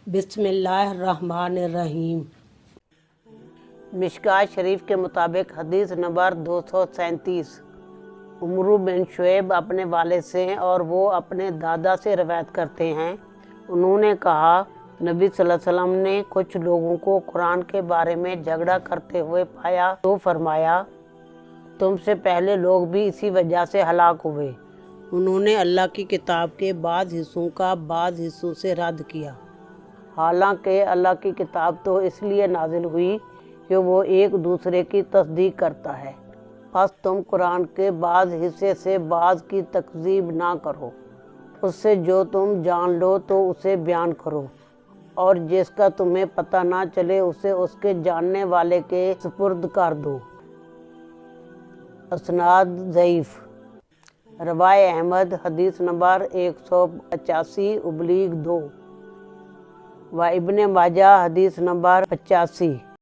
بسم اللہ الرحمن الرحیم۔ مشکات شریف کے مطابق حدیث نمبر 237، عمرو بن شعیب اپنے والد سے ہیں اور وہ اپنے دادا سے روایت کرتے ہیں۔ انہوں نے کہا، نبی صلی اللہ علیہ وسلم نے کچھ لوگوں کو قرآن کے بارے میں جھگڑا کرتے ہوئے پایا تو فرمایا، تم سے پہلے لوگ بھی اسی وجہ سے ہلاک ہوئے۔ انہوں نے اللہ کی کتاب کے بعض حصوں کا بعض حصوں سے رد کیا، حالانکہ اللہ کی کتاب تو اس لیے نازل ہوئی کہ وہ ایک دوسرے کی تصدیق کرتا ہے۔ پس تم قرآن کے بعض حصے سے بعض کی تکذیب نہ کرو، اس سے جو تم جان لو تو اسے بیان کرو، اور جس کا تمہیں پتہ نہ چلے اسے اس کے جاننے والے کے سپرد کر دو۔ اسناد ضعیف۔ روایہ احمد حدیث نمبر 185/2 و ابن ماجہ حدیث نمبر 85۔